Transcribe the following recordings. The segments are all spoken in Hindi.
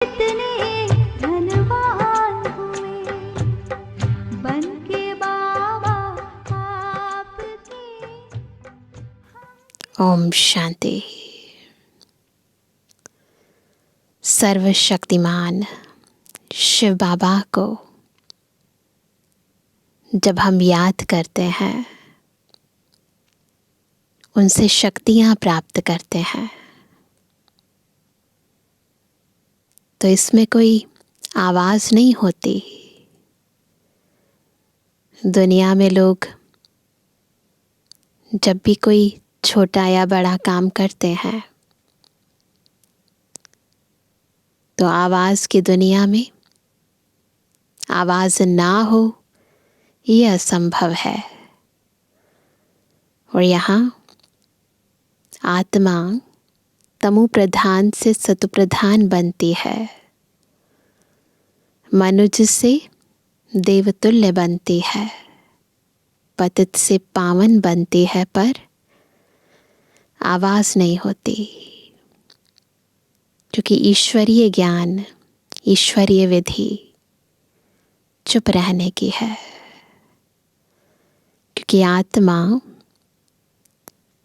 इतने धनवान हुए बनके बाबा आपके। ओम शांति। सर्वशक्तिमान शिव बाबा को जब हम याद करते हैं, उनसे शक्तियां प्राप्त करते हैं, तो इसमें कोई आवाज नहीं होती। दुनिया में लोग जब भी कोई छोटा या बड़ा काम करते हैं, तो आवाज की दुनिया में आवाज ना हो ये असंभव है। और यहाँ आत्मा तमु प्रधान से सतु प्रधान बनती है, मनुज से देवतुल्य बनती है, पतित से पावन बनती है, पर आवाज नहीं होती। क्योंकि ईश्वरीय ज्ञान, ईश्वरीय विधि चुप रहने की है। क्योंकि आत्मा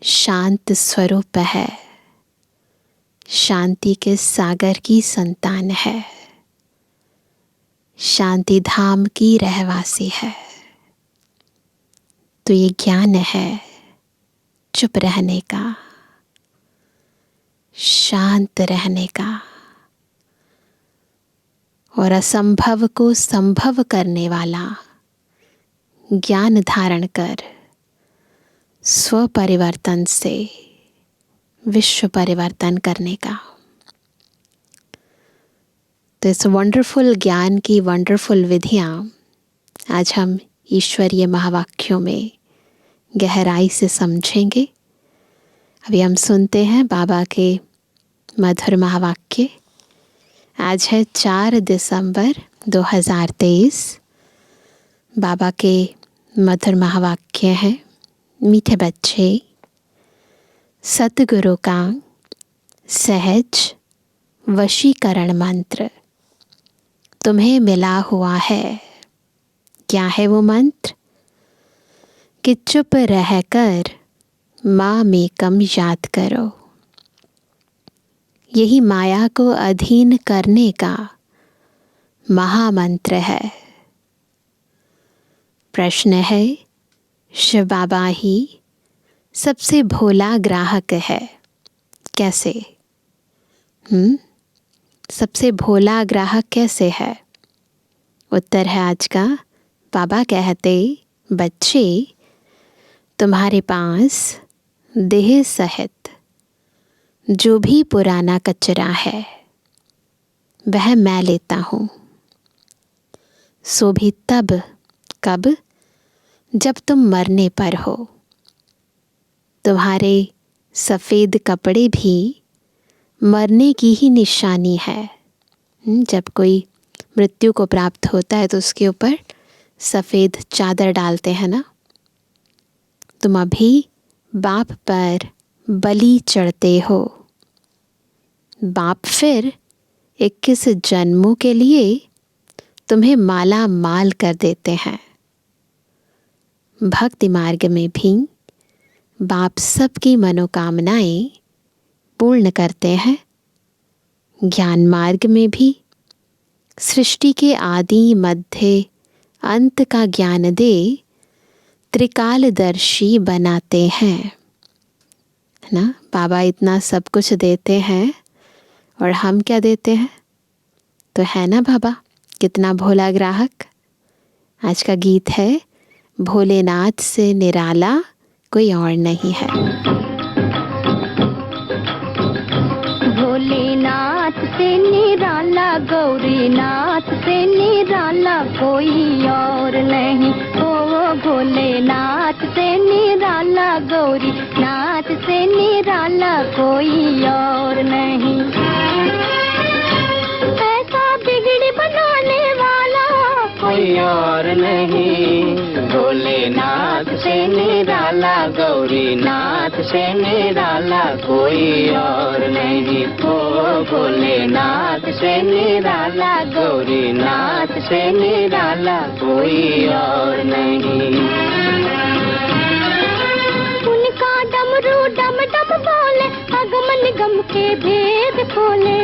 शांत स्वरूप है, शांति के सागर की संतान है, शांति धाम की रहवासी है। तो ये ज्ञान है चुप रहने का, शांत रहने का, और असंभव को संभव करने वाला ज्ञान धारण कर स्व परिवर्तन से विश्व परिवर्तन करने का। तो इस वंडरफुल ज्ञान की वंडरफुल विधियां आज हम ईश्वरीय महावाक्यों में गहराई से समझेंगे। अभी हम सुनते हैं बाबा के मधुर महावाक्य। आज है 4 दिसंबर 2023। बाबा के मधुर महावाक्य हैं। मीठे बच्चे, सतगुरु का सहज वशीकरण मंत्र तुम्हें मिला हुआ है। क्या है वो मंत्र? कि चुप रहकर माँ में कम याद करो। यही माया को अधीन करने का महामंत्र है। प्रश्न है, शिव बाबा ही सबसे भोला ग्राहक है, कैसे? सबसे भोला ग्राहक कैसे है? उत्तर है आज का। बाबा कहते, बच्चे तुम्हारे पास देह सहित जो भी पुराना कचरा है वह मैं लेता हूँ। सो भी तब, कब? जब तुम मरने पर हो। तुम्हारे सफ़ेद कपड़े भी मरने की ही निशानी है। जब कोई मृत्यु को प्राप्त होता है तो उसके ऊपर सफ़ेद चादर डालते हैं ना। तुम अभी बाप पर बलि चढ़ते हो। बाप फिर 21 जन्मों के लिए तुम्हें माला माल कर देते हैं। भक्ति मार्ग में भी बाप सबकी मनोकामनाएं पूर्ण करते हैं। ज्ञान मार्ग में भी सृष्टि के आदि मध्य अंत का ज्ञान दे त्रिकालदर्शी बनाते हैं। है ना? बाबा इतना सब कुछ देते हैं और हम क्या देते हैं? तो है ना बाबा कितना भोला ग्राहक। आज का गीत है, भोलेनाथ से निराला कोई और नहीं है। भोलेनाथ से निराला, गौरीनाथ से निराला कोई और नहीं। ओ भोलेनाथ से निराला, गौरीनाथ से निराला कोई और नहीं। ऐसा बिगड़ी बनाने वाला कोई कोई और नहीं। भोलेनाथ से निराला, गौरीनाथ से निराला कोई और नहीं। ओ भोलेनाथ से निराला, गौरीनाथ से निराला कोई और नहीं। उनका डमरू डम डम बोले, अगम निगम के भेद खोले।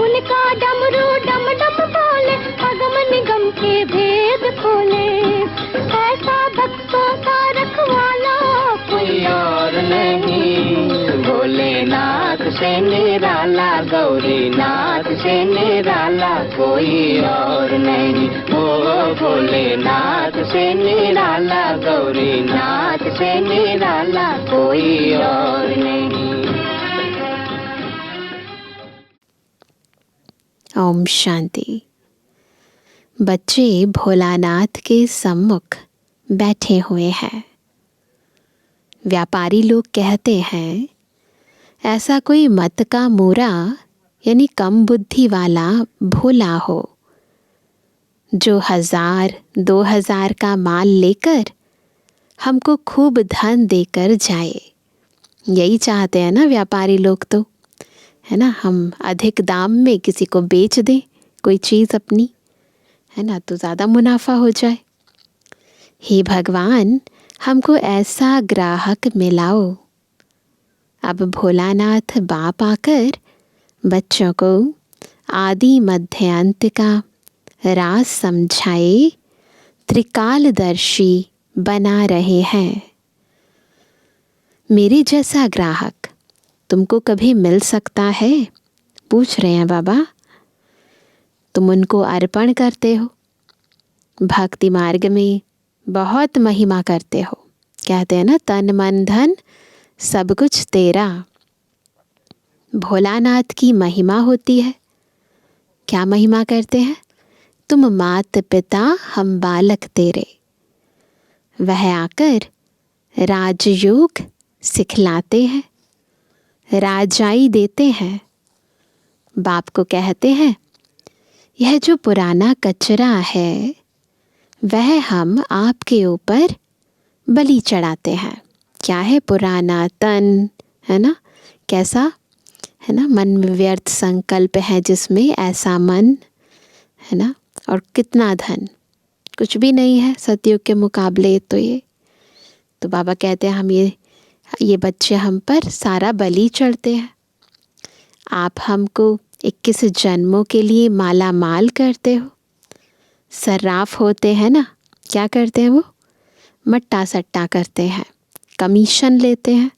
उनका डमरू डम डम बोले, अगम निगम के भेद खोले। ऐसा भक्तों का रखवाला कोई और नहीं। भोलेनाथ से निराला, गौरीनाथ से निराला कोई और नहीं। ओ भोलेनाथ से निराला, गौरीनाथ से निराला कोई और नहीं। ओम शांति। बच्चे भोलानाथ के सम्मुख बैठे हुए हैं। व्यापारी लोग कहते हैं ऐसा कोई मत का मोरा यानी कम बुद्धि वाला भोला हो जो 1000-2000 का माल लेकर हमको खूब धन देकर जाए। यही चाहते हैं ना व्यापारी लोग, तो है ना, हम अधिक दाम में किसी को बेच दें कोई चीज़ अपनी, है ना, तो ज़्यादा मुनाफा हो जाए। हे भगवान, हमको ऐसा ग्राहक मिलाओ। अब भोलानाथ बाप आकर बच्चों को आदि मध्य अंत का राज समझाए त्रिकालदर्शी बना रहे हैं। मेरे जैसा ग्राहक तुमको कभी मिल सकता है? पूछ रहे हैं बाबा। तुम उनको अर्पण करते हो, भक्ति मार्ग में बहुत महिमा करते हो। कहते हैं ना, तन मन धन सब कुछ तेरा। भोलानाथ की महिमा होती है। क्या महिमा करते हैं? तुम मात पिता हम बालक तेरे। वह आकर राजयोग सिखलाते हैं, राजाई देते हैं। बाप को कहते हैं यह जो पुराना कचरा है वह हम आपके ऊपर बलि चढ़ाते हैं। क्या है? पुराना तन, है ना, कैसा है ना, मन में व्यर्थ संकल्प है जिसमें ऐसा मन, है ना, और कितना धन, कुछ भी नहीं है सतयुग के मुकाबले। तो ये तो बाबा कहते हैं हम ये बच्चे हम पर सारा बलि चढ़ते हैं। आप हमको 21 जन्मों के लिए माला माल करते हो। सर्राफ होते हैं ना, क्या करते हैं वो? मट्टा सट्टा करते हैं, कमीशन लेते हैं।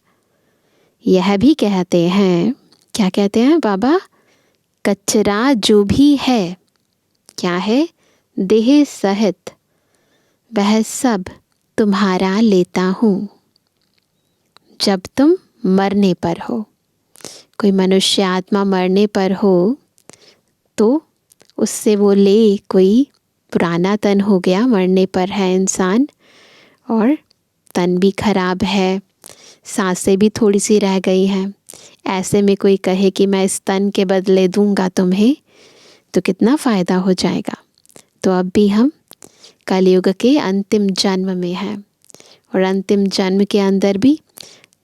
यह भी कहते हैं, क्या कहते हैं बाबा? कचरा जो भी है, क्या है? देह सहित वह सब तुम्हारा लेता हूँ जब तुम मरने पर हो। कोई मनुष्य आत्मा मरने पर हो तो उससे वो ले, कोई पुराना तन हो गया, मरने पर है इंसान और तन भी खराब है, सांसें भी थोड़ी सी रह गई हैं। ऐसे में कोई कहे कि मैं इस तन के बदले दूंगा तुम्हें, तो कितना फ़ायदा हो जाएगा। तो अब भी हम कलयुग के अंतिम जन्म में हैं और अंतिम जन्म के अंदर भी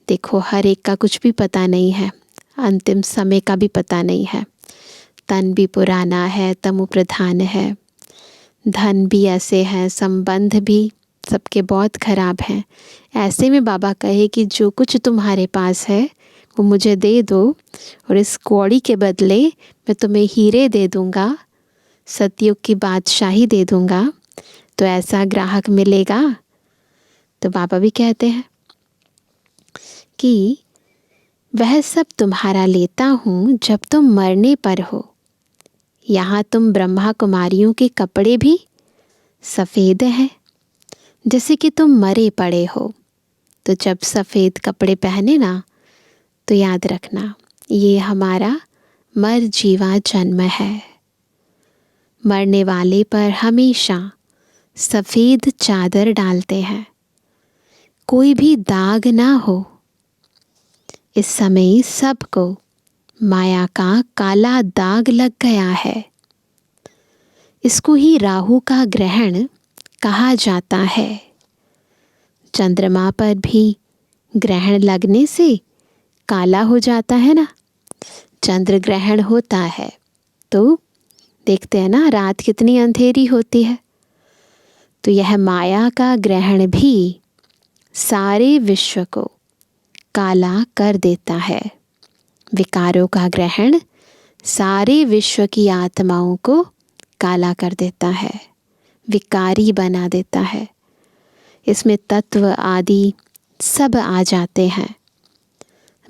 देखो हर एक का कुछ भी पता नहीं है, अंतिम समय का भी पता नहीं है। तन भी पुराना है, तमो प्रधान है, धन भी ऐसे हैं, संबंध भी सबके बहुत खराब हैं। ऐसे में बाबा कहे कि जो कुछ तुम्हारे पास है वो मुझे दे दो और इस कौड़ी के बदले मैं तुम्हें हीरे दे दूँगा, सतयुग की बादशाही दे दूँगा। तो ऐसा ग्राहक मिलेगा। तो बाबा भी कहते हैं कि वह सब तुम्हारा लेता हूँ जब तुम मरने पर हो। यहाँ तुम ब्रह्मा कुमारियों के कपड़े भी सफ़ेद हैं, जैसे कि तुम मरे पड़े हो। तो जब सफ़ेद कपड़े पहने ना, तो याद रखना ये हमारा मर जीवा जन्म है। मरने वाले पर हमेशा सफ़ेद चादर डालते हैं, कोई भी दाग ना हो। इस समय सबको माया का काला दाग लग गया है। इसको ही राहु का ग्रहण कहा जाता है। चंद्रमा पर भी ग्रहण लगने से काला हो जाता है ना। चंद्र ग्रहण होता है तो देखते हैं ना रात कितनी अंधेरी होती है। तो यह माया का ग्रहण भी सारे विश्व को काला कर देता है। विकारों का ग्रहण सारे विश्व की आत्माओं को काला कर देता है, विकारी बना देता है। इसमें तत्व आदि सब आ जाते हैं।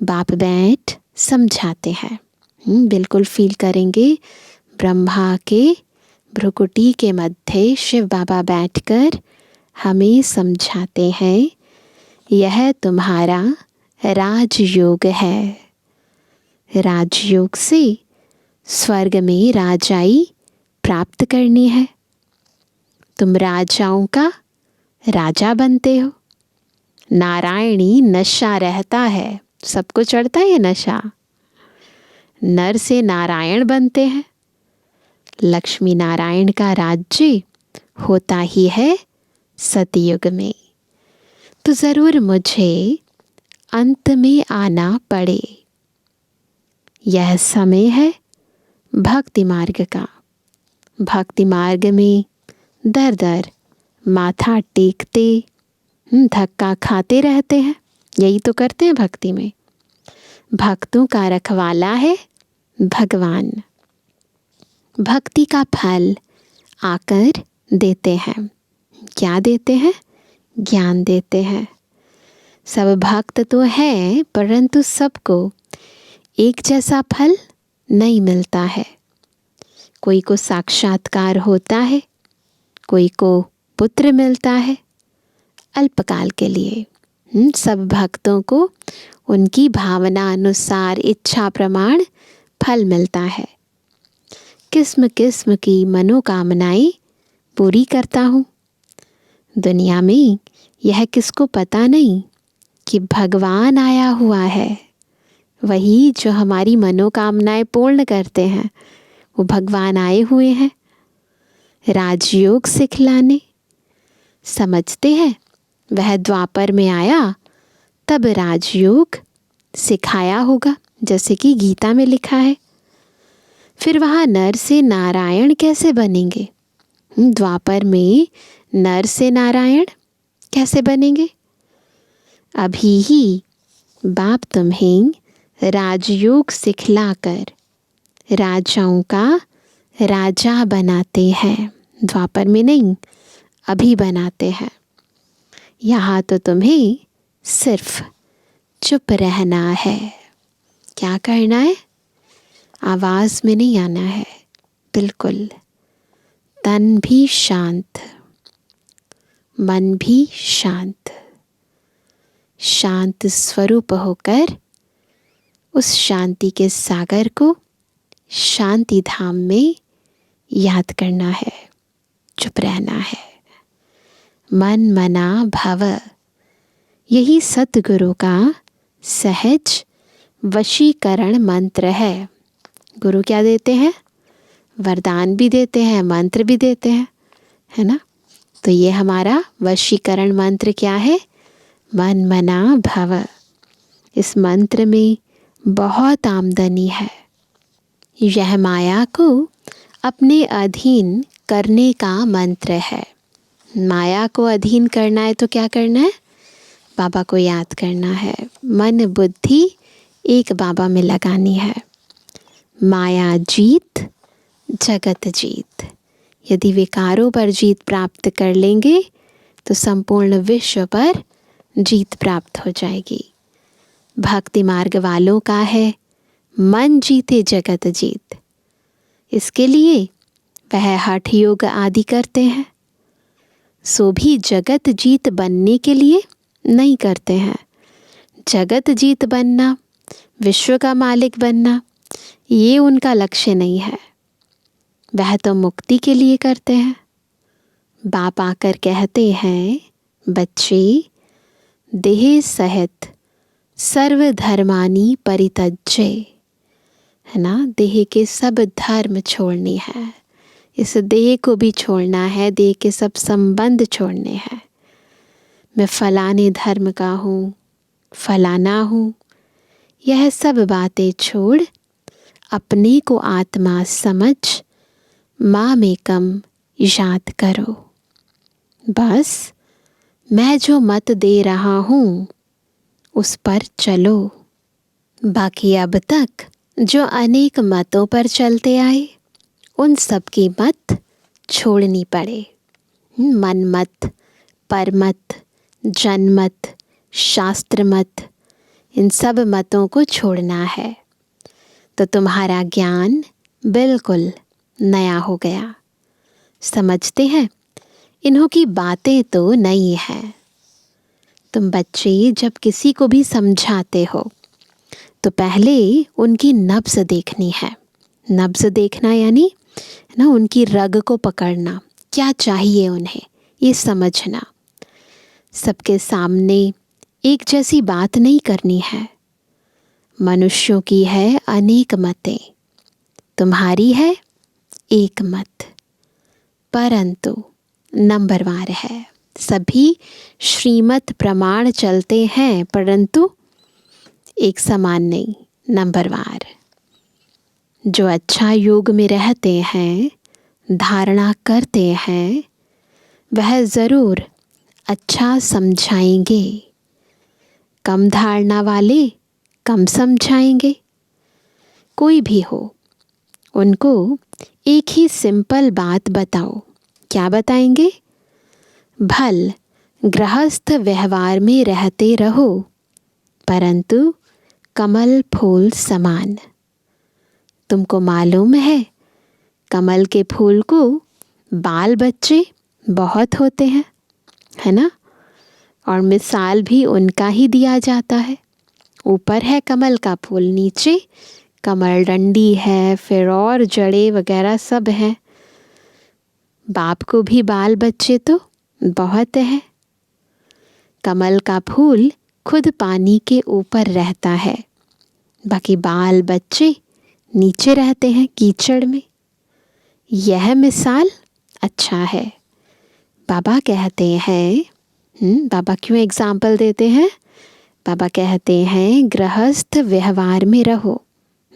बाप बैठ समझाते हैं। बिल्कुल फील करेंगे ब्रह्मा के भ्रुकुटी के मध्य शिव बाबा बैठकर हमें समझाते हैं, यह तुम्हारा राजयोग है। राजयोग से स्वर्ग में राजाई प्राप्त करनी है। तुम राजाओं का राजा बनते हो। नारायणी नशा रहता है, सबको चढ़ता है ये नशा। नर से नारायण बनते हैं। लक्ष्मी नारायण का राज्य होता ही है सतयुग में। तो ज़रूर मुझे अंत में आना पड़े। यह समय है भक्ति मार्ग का। भक्ति मार्ग में दर दर माथा टेकते धक्का खाते रहते हैं। यही तो करते हैं भक्ति में। भक्तों का रखवाला है भगवान। भक्ति का फल आकर देते हैं। क्या देते हैं? ज्ञान देते हैं। सब भक्त तो हैं परंतु सबको एक जैसा फल नहीं मिलता है। कोई को साक्षात्कार होता है, कोई को पुत्र मिलता है अल्पकाल के लिए। सब भक्तों को उनकी भावना अनुसार इच्छा प्रमाण फल मिलता है। किस्म किस्म की मनोकामनाएं पूरी करता हूँ। दुनिया में यह किसको पता नहीं कि भगवान आया हुआ है। वही जो हमारी मनोकामनाएं पूर्ण करते हैं वो भगवान आए हुए हैं राजयोग सिखलाने। समझते हैं वह द्वापर में आया तब राजयोग सिखाया होगा, जैसे कि गीता में लिखा है। फिर वहाँ नर से नारायण कैसे बनेंगे? द्वापर में नर से नारायण कैसे बनेंगे? अभी ही बाप तुम्हें राजयोग सिखलाकर राजाओं का राजा बनाते हैं। द्वापर में नहीं, अभी बनाते हैं। यहाँ तो तुम्हें सिर्फ चुप रहना है। क्या करना है? आवाज़ में नहीं आना है। बिल्कुल तन भी शांत, मन भी शांत, शांत स्वरूप होकर उस शांति के सागर को शांति धाम में याद करना है। चुप रहना है। मन मना भव, यही सतगुरु का सहज वशीकरण मंत्र है। गुरु क्या देते हैं? वरदान भी देते हैं, मंत्र भी देते हैं, है ना। तो ये हमारा वशीकरण मंत्र क्या है? मन मना भव। इस मंत्र में बहुत आमदनी है। यह माया को अपने अधीन करने का मंत्र है। माया को अधीन करना है तो क्या करना है? बाबा को याद करना है। मन बुद्धि एक बाबा में लगानी है। माया जीत जगत जीत। यदि विकारों पर जीत प्राप्त कर लेंगे तो संपूर्ण विश्व पर जीत प्राप्त हो जाएगी। भक्ति मार्ग वालों का है मन जीते जगत जीत। इसके लिए वह हठ योग आदि करते हैं। सो भी जगत जीत बनने के लिए नहीं करते हैं। जगत जीत बनना, विश्व का मालिक बनना, ये उनका लक्ष्य नहीं है। वह तो मुक्ति के लिए करते हैं। बाप आकर कहते हैं, बच्चे देह सहित सर्वधर्मानि परित्यज्य, है ना। देह के सब धर्म छोड़नी है। इस देह को भी छोड़ना है, देह के सब संबंध छोड़ने हैं। मैं फलाने धर्म का हूँ, फलाना हूँ, यह सब बातें छोड़ अपने को आत्मा समझ मामेकम याद करो। बस मैं जो मत दे रहा हूँ उस पर चलो। बाकी अब तक जो अनेक मतों पर चलते आए उन सब की मत छोड़नी पड़े। मन मत, परमत, जनमत, शास्त्र मत, इन सब मतों को छोड़ना है तो तुम्हारा ज्ञान बिल्कुल नया हो गया। समझते हैं, इन्हों की बातें तो नई हैं। तुम बच्चे जब किसी को भी समझाते हो तो पहले उनकी नब्ज़ देखनी है। नब्ज़ देखना यानी ना उनकी रग को पकड़ना, क्या चाहिए उन्हें, ये समझना। सबके सामने एक जैसी बात नहीं करनी है। मनुष्यों की है अनेक मतें, तुम्हारी है एक मत, परंतु नंबरवार है। सभी श्रीमत प्रमाण चलते हैं परंतु एक समान नहीं, नंबरवार। जो अच्छा योग में रहते हैं, धारणा करते हैं, वह ज़रूर अच्छा समझाएंगे। कम धारणा वाले कम समझाएंगे। कोई भी हो, उनको एक ही सिंपल बात बताओ। क्या बताएंगे? भल गृहस्थ व्यवहार में रहते रहो परंतु कमल फूल समान। तुमको मालूम है कमल के फूल को बाल बच्चे बहुत होते हैं, है ना? और मिसाल भी उनका ही दिया जाता है। ऊपर है कमल का फूल, नीचे कमल डंडी है, फिर और जड़े वगैरह सब हैं। बाप को भी बाल बच्चे तो बहुत है। कमल का फूल खुद पानी के ऊपर रहता है, बाकी बाल बच्चे नीचे रहते हैं कीचड़ में। यह मिसाल अच्छा है। बाबा कहते हैं, बाबा क्यों एग्जाम्पल देते हैं? बाबा कहते हैं गृहस्थ व्यवहार में रहो,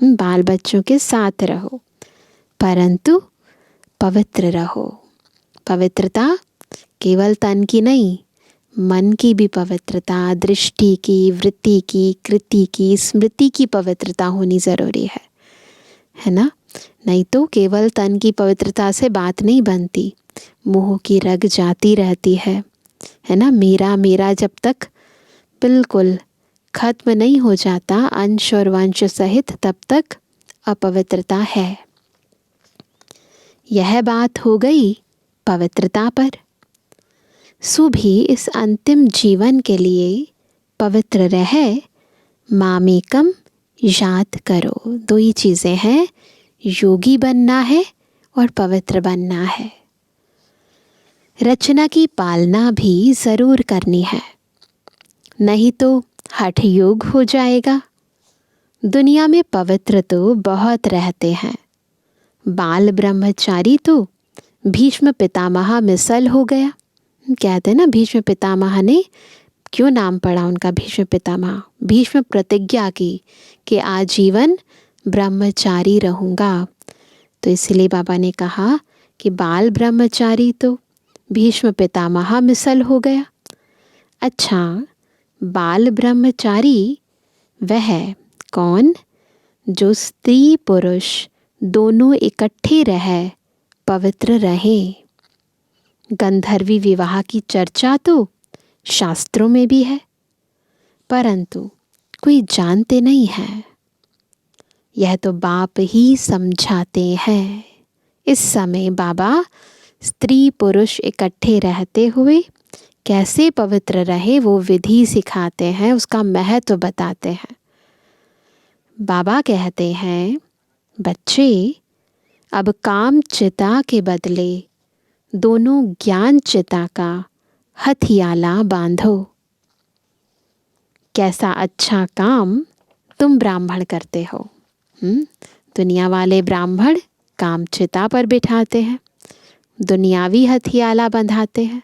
बाल बच्चों के साथ रहो, परंतु पवित्र रहो। पवित्रता केवल तन की नहीं, मन की भी पवित्रता, दृष्टि की, वृत्ति की, कृति की, स्मृति की पवित्रता होनी ज़रूरी है ना? नहीं तो केवल तन की पवित्रता से बात नहीं बनती, मुँह की रग जाती रहती है ना? मेरा मेरा जब तक बिल्कुल खत्म नहीं हो जाता अंश और वंश सहित, तब तक अपवित्रता है। यह बात हो गई पवित्रता पर। सो भी इस अंतिम जीवन के लिए पवित्र रहे मामेकम याद करो। दो ही चीज़ें हैं, योगी बनना है और पवित्र बनना है। रचना की पालना भी ज़रूर करनी है, नहीं तो हठ योग हो जाएगा। दुनिया में पवित्र तो बहुत रहते हैं। बाल ब्रह्मचारी तो भीष्म पितामह मिसल हो गया। कहते हैं ना, भीष्म पितामह ने क्यों नाम पड़ा उनका भीष्म पितामह? भीष्म प्रतिज्ञा की कि आजीवन ब्रह्मचारी रहूँगा, तो इसलिए बाबा ने कहा कि बाल ब्रह्मचारी तो भीष्म पितामह मिसल हो गया। अच्छा, बाल ब्रह्मचारी वह कौन? जो स्त्री पुरुष दोनों इकट्ठे रहे, पवित्र रहे। गंधर्वी विवाह की चर्चा तो शास्त्रों में भी है, परंतु कोई जानते नहीं है। यह तो बाप ही समझाते हैं। इस समय बाबा स्त्री पुरुष इकट्ठे रहते हुए कैसे पवित्र रहे वो विधि सिखाते हैं, उसका महत्व बताते हैं। बाबा कहते हैं, बच्चे अब काम चिता के बदले दोनों ज्ञान चिता का हथियाला बांधो। कैसा अच्छा काम तुम ब्राह्मण करते हो। दुनिया वाले ब्राह्मण काम चिता पर बिठाते हैं, दुनियावी हथियाला बंधाते हैं,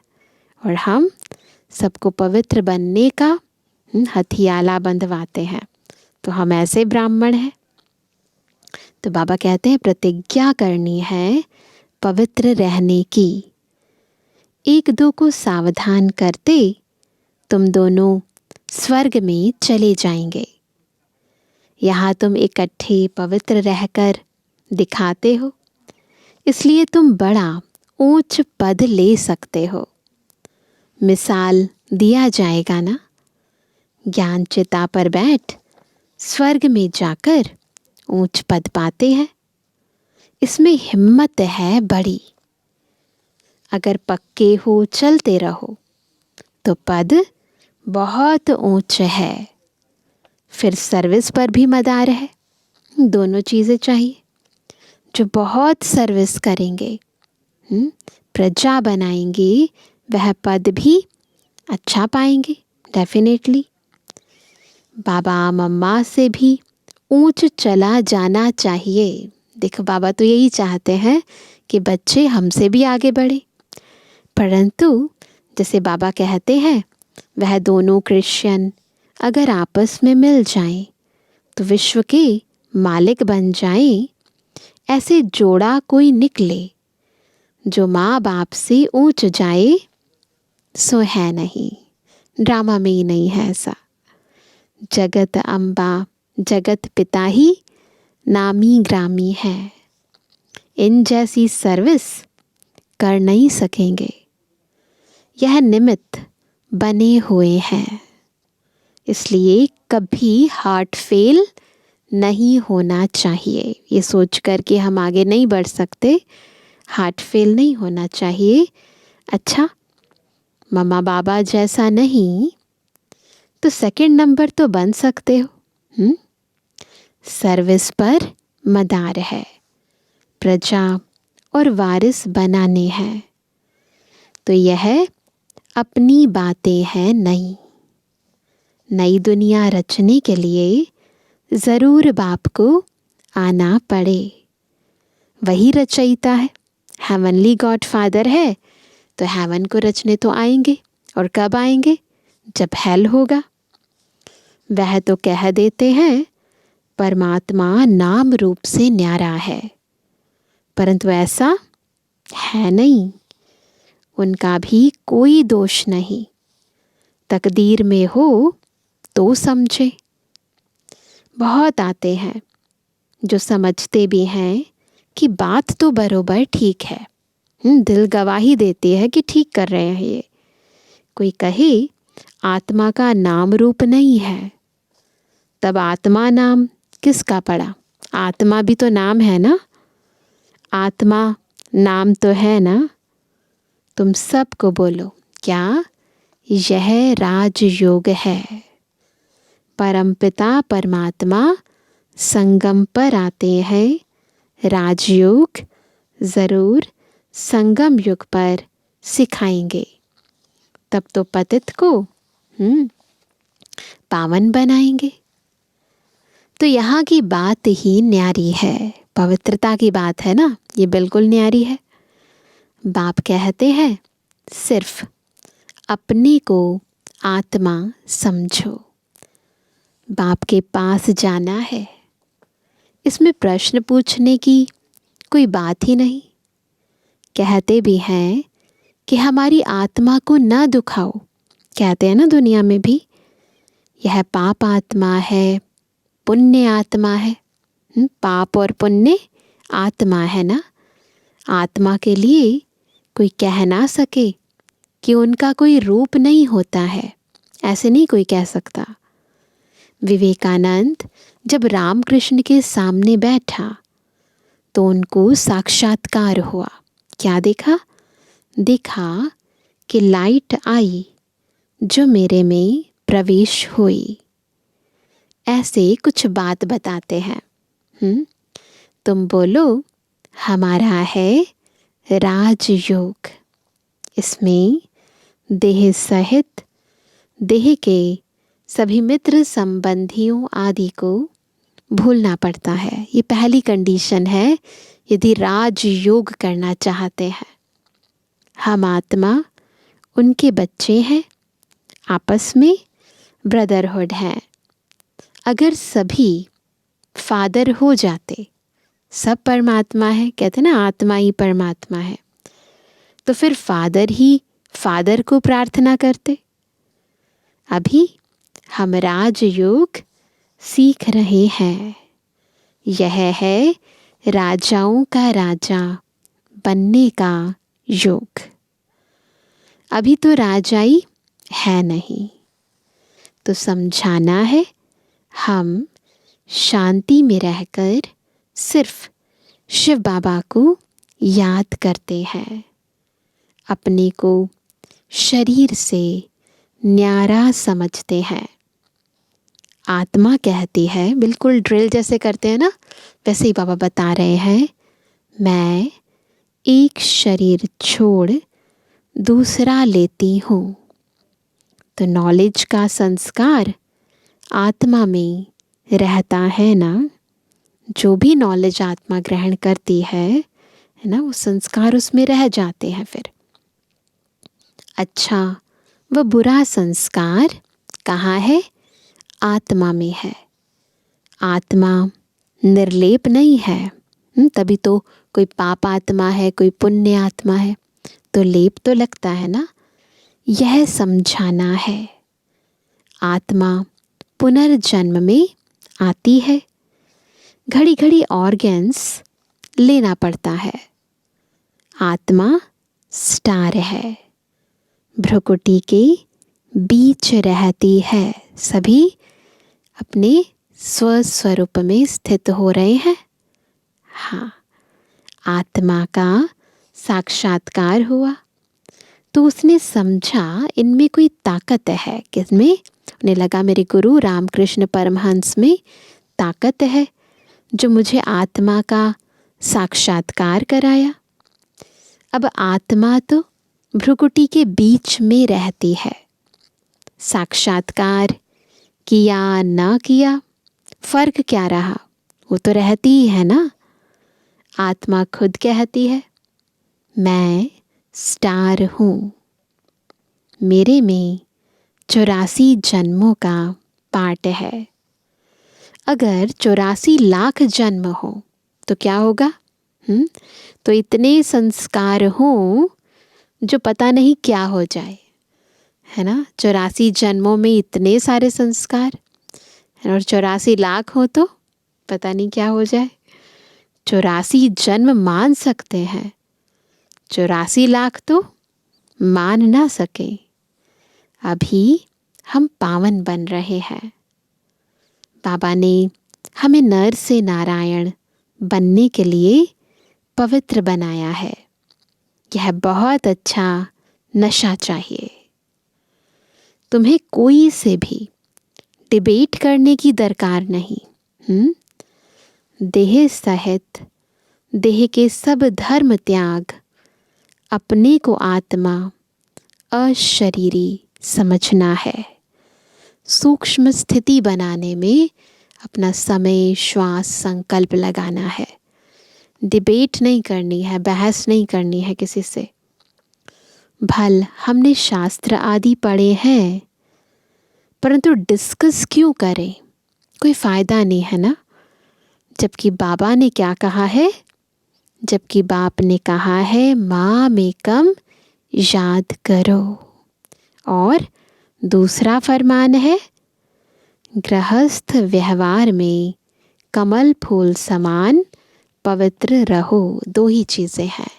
और हम सबको पवित्र बनने का हथियाला बंधवाते हैं। तो हम ऐसे ब्राह्मण हैं। तो बाबा कहते हैं प्रतिज्ञा करनी है पवित्र रहने की। एक दो को सावधान करते तुम दोनों स्वर्ग में चले जाएंगे। यहाँ तुम इकट्ठे पवित्र रहकर दिखाते हो, इसलिए तुम बड़ा ऊंच पद ले सकते हो। मिसाल दिया जाएगा ना, ज्ञान चिता पर बैठ स्वर्ग में जाकर ऊंच पद पाते हैं। इसमें हिम्मत है बड़ी। अगर पक्के हो चलते रहो तो पद बहुत ऊंच है। फिर सर्विस पर भी मदार है। दोनों चीज़ें चाहिए। जो बहुत सर्विस करेंगे, प्रजा बनाएंगे, वह पद भी अच्छा पाएंगे डेफिनेटली। बाबा मम्मा से भी ऊंच चला जाना चाहिए। देखो बाबा तो यही चाहते हैं कि बच्चे हमसे भी आगे बढ़े। परंतु जैसे बाबा कहते हैं, वह दोनों क्रिश्चियन अगर आपस में मिल जाएं तो विश्व के मालिक बन जाएं। ऐसे जोड़ा कोई निकले जो माँ बाप से ऊंच जाए, सो है नहीं। ड्रामा में ही नहीं है ऐसा। जगत अम्बा जगत पिता ही नामी ग्रामी है। इन जैसी सर्विस कर नहीं सकेंगे। यह निमित्त बने हुए हैं। इसलिए कभी हार्ट फेल नहीं होना चाहिए। ये सोचकर कि हम आगे नहीं बढ़ सकते, हार्ट फेल नहीं होना चाहिए। अच्छा, मम्मा बाबा जैसा नहीं तो सेकंड नंबर तो बन सकते हो। सर्विस पर मदार है, प्रजा और वारिस बनाने हैं। तो यह अपनी बातें हैं नई। नई दुनिया रचने के लिए ज़रूर बाप को आना पड़े। वही रचयिता है, हेवनली गॉड फादर है, तो हेवन को रचने तो आएंगे। और कब आएंगे? जब हेल होगा। वह तो कह देते हैं परमात्मा नाम रूप से न्यारा है, परंतु ऐसा है नहीं। उनका भी कोई दोष नहीं। तकदीर में हो तो समझे। बहुत आते हैं जो समझते भी हैं कि बात तो बरोबर ठीक है, दिल गवाही देती है कि ठीक कर रहे हैं ये। कोई कहे आत्मा का नाम रूप नहीं है, तब आत्मा नाम किसका पड़ा? आत्मा भी तो नाम है ना। आत्मा नाम तो है ना। तुम सबको बोलो, क्या यह राजयोग है? परमपिता परमात्मा संगम पर आते हैं। राजयोग ज़रूर संगम युग पर सिखाएंगे। तब तो पतित को पावन बनाएंगे। तो यहाँ की बात ही न्यारी है। पवित्रता की बात है ना, ये बिल्कुल न्यारी है। बाप कहते हैं सिर्फ अपने को आत्मा समझो। बाप के पास जाना है, इसमें प्रश्न पूछने की कोई बात ही नहीं। कहते भी हैं कि हमारी आत्मा को ना दुखाओ। कहते हैं ना दुनिया में भी, यह पाप आत्मा है, पुण्य आत्मा है। पाप और पुण्य आत्मा है ना। आत्मा के लिए कोई कह ना सके कि उनका कोई रूप नहीं होता है, ऐसे नहीं कोई कह सकता। विवेकानंद जब रामकृष्ण के सामने बैठा तो उनको साक्षात्कार हुआ। क्या देखा? देखा कि लाइट आई जो मेरे में प्रवेश हुई। ऐसे कुछ बात बताते हैं। तुम बोलो, हमारा है राजयोग। इसमें देह सहित देह के सभी मित्र संबंधियों आदि को भूलना पड़ता है। ये पहली कंडीशन है यदि राजयोग करना चाहते हैं। हम आत्मा उनके बच्चे हैं, आपस में ब्रदरहुड है। अगर सभी फादर हो जाते, सब परमात्मा है, कहते ना आत्मा ही परमात्मा है, तो फिर फादर ही फादर को प्रार्थना करते। अभी हम राजयोग सीख रहे हैं। यह है राजाओं का राजा बनने का योग। अभी तो राजाई है नहीं, तो समझाना है हम शांति में रहकर सिर्फ शिव बाबा को याद करते हैं। अपने को शरीर से न्यारा समझते हैं। आत्मा कहती है, बिल्कुल ड्रिल जैसे करते हैं ना, वैसे ही बाबा बता रहे हैं, मैं एक शरीर छोड़ दूसरा लेती हूँ। तो नॉलेज का संस्कार आत्मा में रहता है ना। जो भी नॉलेज आत्मा ग्रहण करती है ना, वो संस्कार उसमें रह जाते हैं। फिर अच्छा व बुरा संस्कार कहाँ है? आत्मा में है। आत्मा निर्लेप नहीं है। तभी तो कोई पाप आत्मा है, कोई पुण्य आत्मा है, तो लेप तो लगता है ना। यह समझाना है। आत्मा पुनर्जन्म में आती है, घड़ी घड़ी ऑर्गन्स लेना पड़ता है। आत्मा स्टार है, भ्रुकुटी के बीच रहती है। सभी अपने स्वस्वरूप में स्थित हो रहे हैं। हाँ, आत्मा का साक्षात्कार हुआ तो उसने समझा इनमें कोई ताकत है। किसमें? उन्हें लगा मेरे गुरु रामकृष्ण परमहंस में ताकत है, जो मुझे आत्मा का साक्षात्कार कराया। अब आत्मा तो भ्रुकुटी के बीच में रहती है। साक्षात्कार किया ना किया, फर्क क्या रहा? वो तो रहती ही है ना। आत्मा खुद कहती है, मैं स्टार हूँ। मेरे में 84 जन्मों का पार्ट है। अगर 84 लाख जन्म हो तो क्या होगा? तो इतने संस्कार हों जो पता नहीं क्या हो जाए, है ना। 84 जन्मों में इतने सारे संस्कार, और 84 लाख हो तो पता नहीं क्या हो जाए। 84 जन्म मान सकते हैं, 84 लाख तो मान ना सके। अभी हम पावन बन रहे हैं। बाबा ने हमें नर से नारायण बनने के लिए पवित्र बनाया है। यह बहुत अच्छा नशा चाहिए। तुम्हें कोई से भी डिबेट करने की दरकार नहीं। देह सहित देह के सब धर्म त्याग, अपने को आत्मा अशरीरी समझना है। सूक्ष्म स्थिति बनाने में अपना समय, श्वास, संकल्प लगाना है। डिबेट नहीं करनी है, बहस नहीं करनी है किसी से। भल हमने शास्त्र आदि पढ़े हैं, परंतु डिस्कस क्यों करें? कोई फ़ायदा नहीं है ना। जबकि बाबा ने क्या कहा है? जबकि बाप ने कहा है, माँ में कम याद करो। और दूसरा फरमान है, गृहस्थ व्यवहार में कमल फूल समान पवित्र रहो। 2 ही चीज़ें हैं,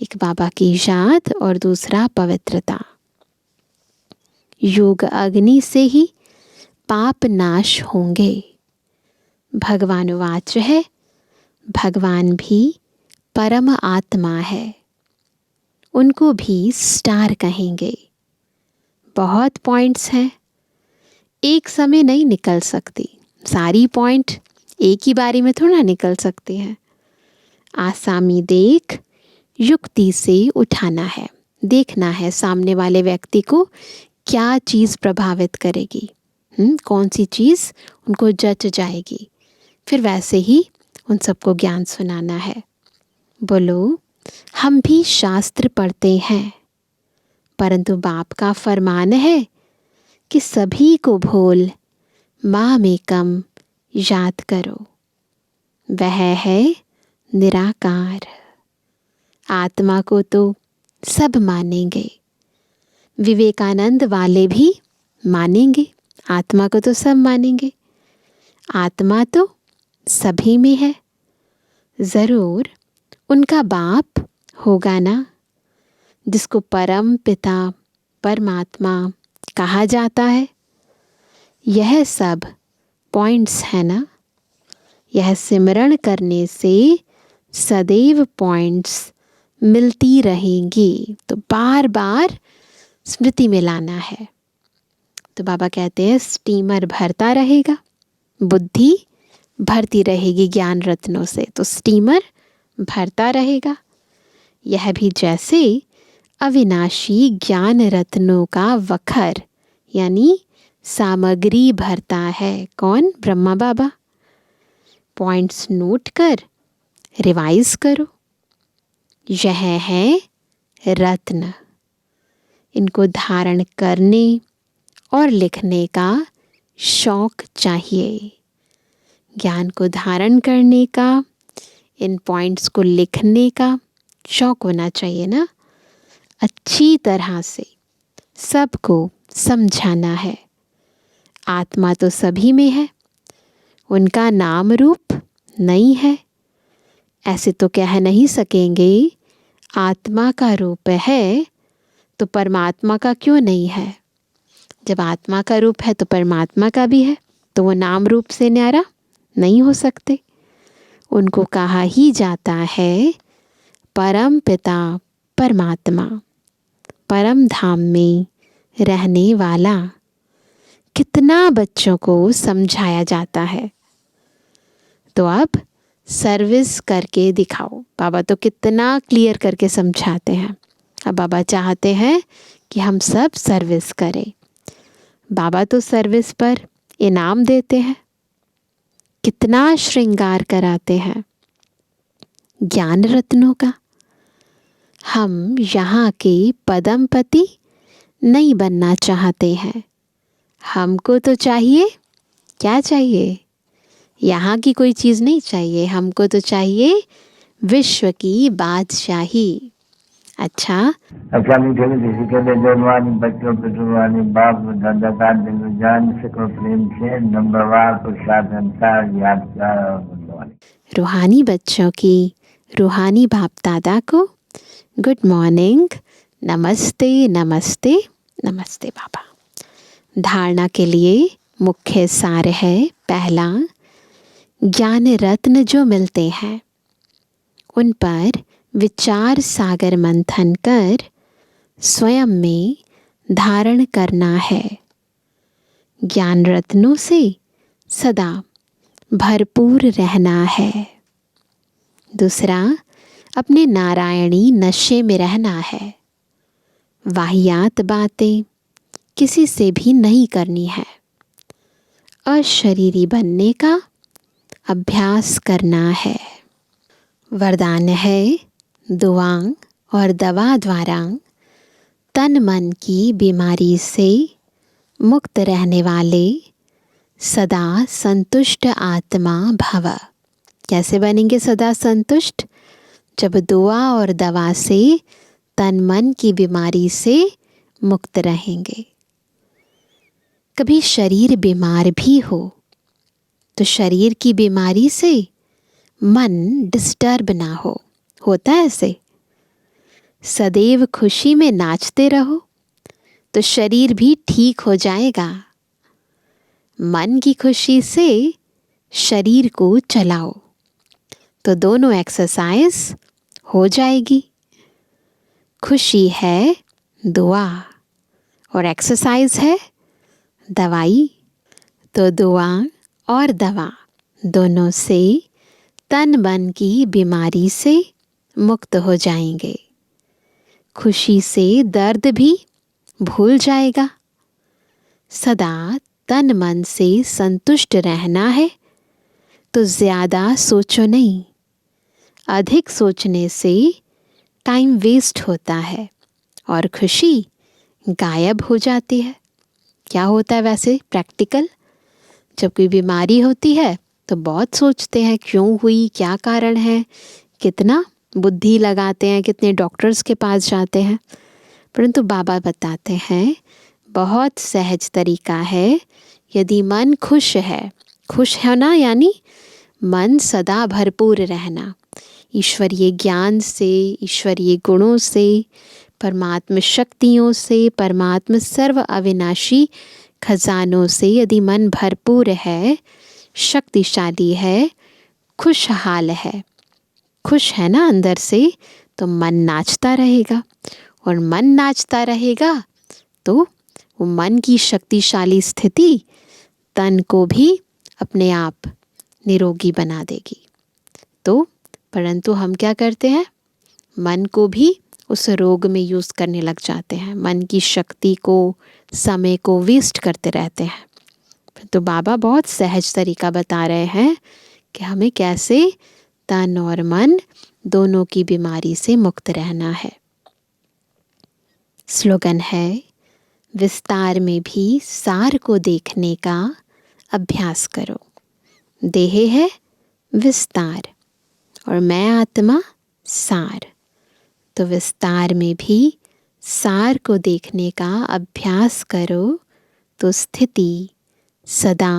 एक बाबा की याद और दूसरा पवित्रता। योग अग्नि से ही पाप नाश होंगे। भगवान वाच है, भगवान भी परम आत्मा है, उनको भी स्टार कहेंगे। बहुत पॉइंट्स हैं, एक समय नहीं निकल सकती सारी पॉइंट, एक ही बारी में थोड़ा निकल सकती हैं। आसामी देख युक्ति से उठाना है। देखना है सामने वाले व्यक्ति को क्या चीज़ प्रभावित करेगी, कौन सी चीज़ उनको जच जाएगी, फिर वैसे ही उन सबको ज्ञान सुनाना है। बोलो, हम भी शास्त्र पढ़ते हैं, परंतु बाप का फरमान है कि सभी को भोल मामेकम याद करो। वह है निराकार। आत्मा को तो सब मानेंगे, विवेकानंद वाले भी मानेंगे, आत्मा को तो सब मानेंगे। आत्मा तो सभी में है। ज़रूर उनका बाप होगा ना, जिसको परम पिता परमात्मा कहा जाता है। यह सब पॉइंट्स है ना। यह सिमरण करने से सदैव पॉइंट्स मिलती रहेंगी, तो बार बार स्मृति में लाना है। तो बाबा कहते हैं स्टीमर भरता रहेगा, बुद्धि भरती रहेगी ज्ञान रत्नों से, तो स्टीमर भरता रहेगा। यह भी जैसे अविनाशी ज्ञान रत्नों का वखर यानी सामग्री भरता है। कौन? ब्रह्मा बाबा। पॉइंट्स नोट कर रिवाइज करो। यह है रत्न। इनको धारण करने और लिखने का शौक चाहिए। ज्ञान को धारण करने का, इन पॉइंट्स को लिखने का शौक होना चाहिए ना। अच्छी तरह से सबको समझाना है। आत्मा तो सभी में है, उनका नाम रूप नहीं है। ऐसे तो कह नहीं सकेंगे आत्मा का रूप है तो परमात्मा का क्यों नहीं है। जब आत्मा का रूप है तो परमात्मा का भी है, तो वो नाम रूप से न्यारा नहीं हो सकते। उनको कहा ही जाता है परम पिता परमात्मा, परम धाम में रहने वाला। कितना बच्चों को समझाया जाता है। तो अब सर्विस करके दिखाओ। बाबा तो कितना क्लियर करके समझाते हैं। अब बाबा चाहते हैं कि हम सब सर्विस करें। बाबा तो सर्विस पर इनाम देते हैं, कितना श्रृंगार कराते हैं ज्ञान रत्नों का। हम यहाँ के पदमपति नहीं बनना चाहते हैं। हमको तो चाहिए, क्या चाहिए? यहाँ की कोई चीज़ नहीं चाहिए, हमको तो चाहिए विश्व की बादशाही। अच्छा, मीठे मीठे के लिए जन्मानी बच्चों पे जुर्मानी बाप दादा का दिल जान सको प्रेम से नंबरवार प्रसाद अंसार यादगार और बुलवानी। रूहानी बच्चों की रूहानी बाप दादा को गुड मॉर्निंग, नमस्ते नमस्ते नमस्ते बाबा। धारणा के लिए मुख्य सार है, पहला, ज्ञान रत्न जो मिलते हैं उन पर विचार सागर मंथन कर स्वयं में धारण करना है। ज्ञान रत्नों से सदा भरपूर रहना है। दूसरा, अपने नारायणी नशे में रहना है। वाहियात बातें किसी से भी नहीं करनी है। अशरीरी बनने का अभ्यास करना है। वरदान है, दुआ और दवा द्वारा तन मन की बीमारी से मुक्त रहने वाले सदा संतुष्ट आत्मा भव। कैसे बनेंगे सदा संतुष्ट? जब दुआ और दवा से तन मन की बीमारी से मुक्त रहेंगे। कभी शरीर बीमार भी हो तो शरीर की बीमारी से मन डिस्टर्ब ना हो। होता है ऐसे। सदैव खुशी में नाचते रहो तो शरीर भी ठीक हो जाएगा। मन की खुशी से शरीर को चलाओ तो दोनों एक्सरसाइज हो जाएगी। खुशी है दुआ और एक्सरसाइज है दवाई। तो दुआ और दवा दोनों से तन मन की बीमारी से मुक्त हो जाएंगे। खुशी से दर्द भी भूल जाएगा। सदा तन मन से संतुष्ट रहना है तो ज़्यादा सोचो नहीं, अधिक सोचने से टाइम वेस्ट होता है और खुशी गायब हो जाती है। क्या होता है वैसे प्रैक्टिकल? जब कोई बीमारी होती है तो बहुत सोचते हैं क्यों हुई, क्या कारण है, कितना बुद्धि लगाते हैं, कितने डॉक्टर्स के पास जाते हैं। परंतु बाबा बताते हैं बहुत सहज तरीका है। यदि मन खुश है ना, यानी मन सदा भरपूर रहना, ईश्वरीय ज्ञान से, ईश्वरीय गुणों से, परमात्म शक्तियों से, परमात्म सर्व अविनाशी खजानों से यदि मन भरपूर है, शक्तिशाली है, खुशहाल है, खुश है ना अंदर से, तो मन नाचता रहेगा। और मन नाचता रहेगा तो वो मन की शक्तिशाली स्थिति तन को भी अपने आप निरोगी बना देगी। तो परंतु हम क्या करते हैं, मन को भी उस रोग में यूज़ करने लग जाते हैं, मन की शक्ति को, समय को वेस्ट करते रहते हैं। तो बाबा बहुत सहज तरीका बता रहे हैं कि हमें कैसे तन और मन दोनों की बीमारी से मुक्त रहना है। स्लोगन है, विस्तार में भी सार को देखने का अभ्यास करो। देह है विस्तार और मैं आत्मा सार, तो विस्तार में भी सार को देखने का अभ्यास करो तो स्थिति सदा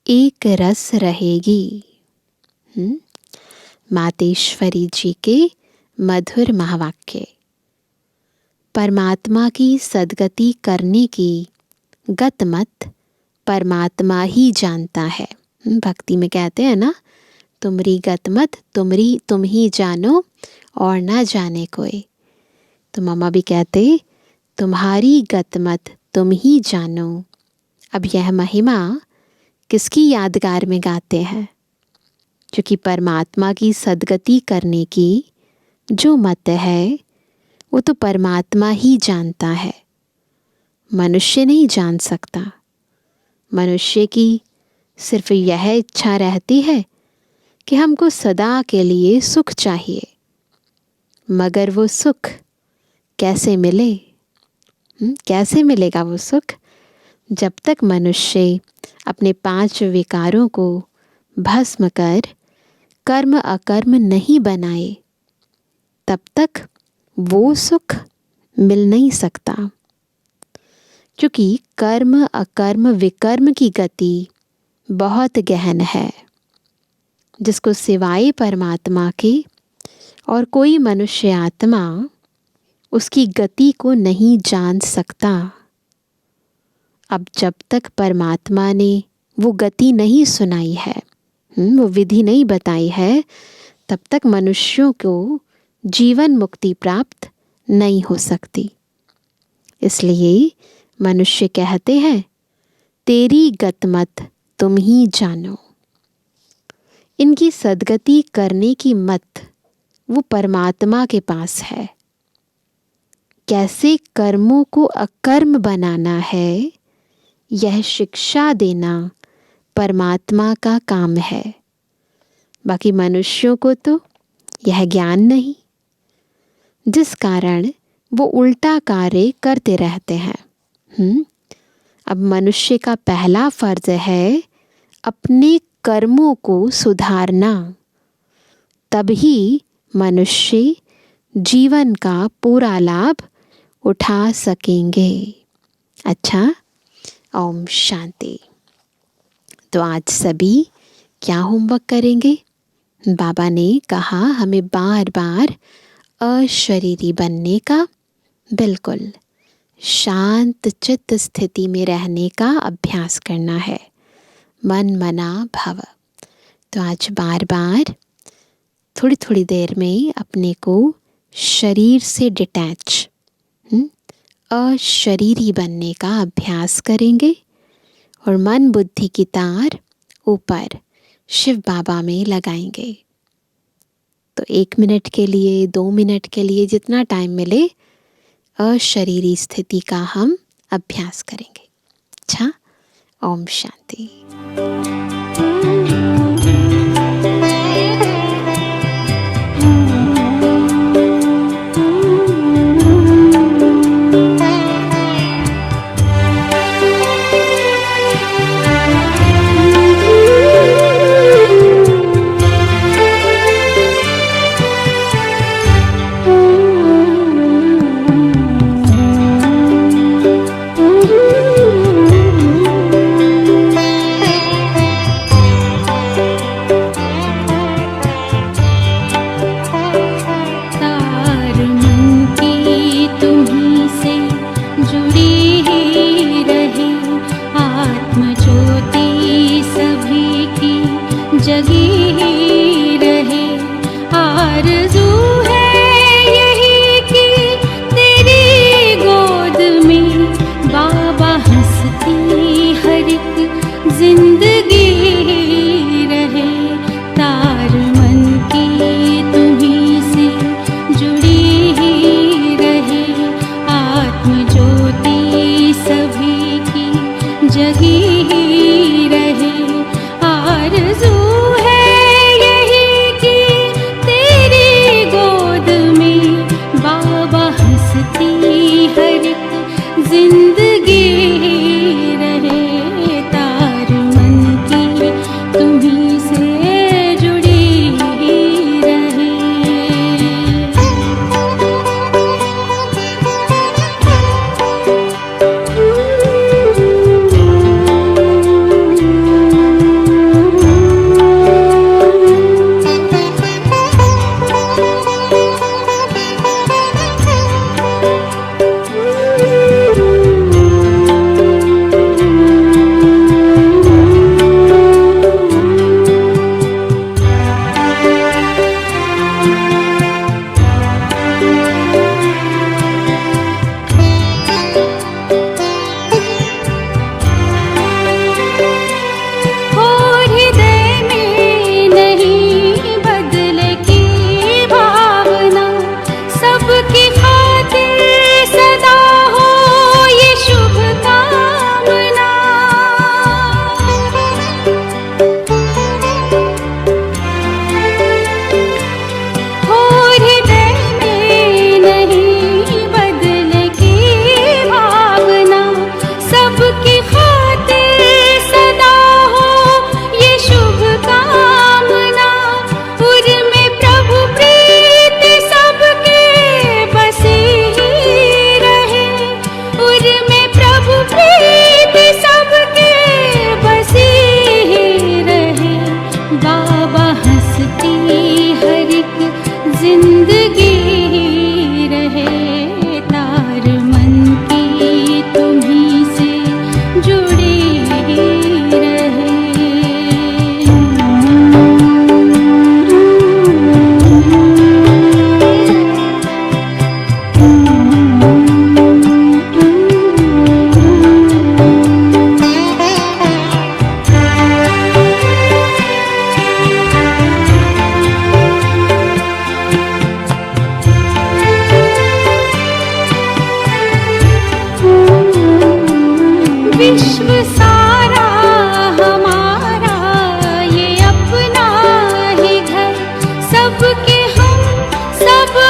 एक रस रहेगी। मातेश्वरी जी के मधुर महावाक्य। परमात्मा की सद्गति करने की गत मत परमात्मा ही जानता है। भक्ति में कहते हैं ना, तुमरी गत मत तुम ही जानो और ना जाने कोई। तो मामा भी कहते, तुम्हारी गत मत तुम ही जानो। अब यह महिमा किसकी यादगार में गाते हैं? क्योंकि परमात्मा की सद्गति करने की जो मत है वो तो परमात्मा ही जानता है, मनुष्य नहीं जान सकता। मनुष्य की सिर्फ यह इच्छा रहती है कि हमको सदा के लिए सुख चाहिए, मगर वो सुख कैसे मिले? कैसे मिलेगा वो सुख? जब तक मनुष्य अपने 5 विकारों को भस्म कर कर्म अकर्म नहीं बनाए, तब तक वो सुख मिल नहीं सकता। क्योंकि कर्म अकर्म विकर्म की गति बहुत गहन है, जिसको सिवाय परमात्मा के और कोई मनुष्य आत्मा उसकी गति को नहीं जान सकता। अब जब तक परमात्मा ने वो गति नहीं सुनाई है, वो विधि नहीं बताई है, तब तक मनुष्यों को जीवन मुक्ति प्राप्त नहीं हो सकती। इसलिए मनुष्य कहते हैं, तेरी गत मत तुम ही जानो। इनकी सद्गति करने की मत वो परमात्मा के पास है। कैसे कर्मों को अकर्म बनाना है, यह शिक्षा देना परमात्मा का काम है। बाकी मनुष्यों को तो यह ज्ञान नहीं, जिस कारण वो उल्टा कार्य करते रहते हैं। अब मनुष्य का पहला फर्ज है अपने कर्मों को सुधारना, तभी मनुष्य जीवन का पूरा लाभ उठा सकेंगे। अच्छा, ओम शांति। तो आज सभी क्या होमवर्क करेंगे? बाबा ने कहा हमें बार बार अशरीरी बनने का, बिल्कुल शांत चित्त स्थिति में रहने का अभ्यास करना है। मन मना भव। तो आज बार बार थोड़ी थोड़ी देर में अपने को शरीर से डिटैच, अशरीरी बनने का अभ्यास करेंगे और मन बुद्धि की तार ऊपर शिव बाबा में लगाएंगे। तो 1 मिनट के लिए, 2 मिनट के लिए, जितना टाइम मिले, अशरीरी स्थिति का हम अभ्यास करेंगे। अच्छा, ओम शांति।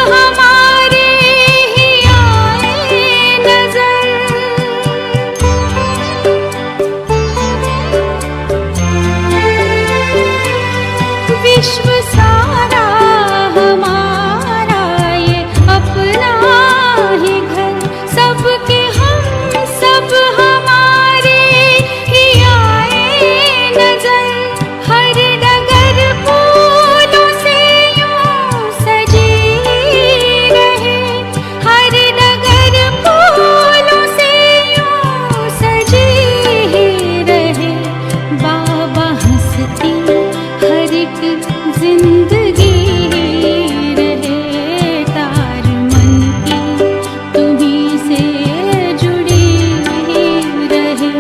हमारे ही आए नजर। विश्व सारा हमारा ये अपना ही घर, सबके हम सब हमारे ही आए नजर। हर डगर फूलों से यूं सजी रहे, हर डगर फूलों से यूं सजी रहे। बाबा हंसती हर एक जिंदगी रहे, तार मन की तुम्हीं से जुड़ी रहे।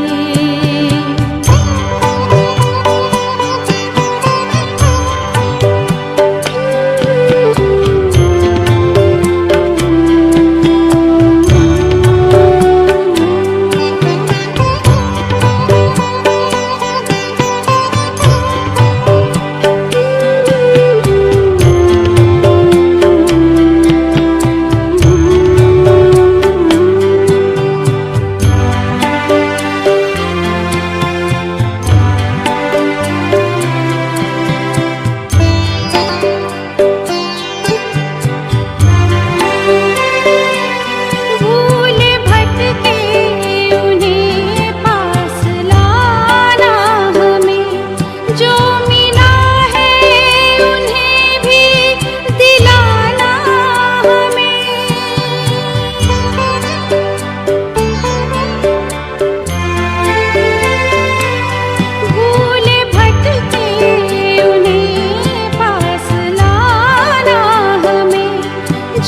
भूल भटके उन्हें पास लाना हमें, जो मिला है उन्हें भी दिलाना हमें। भूल भटके उन्हें पास लाना हमें,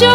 जो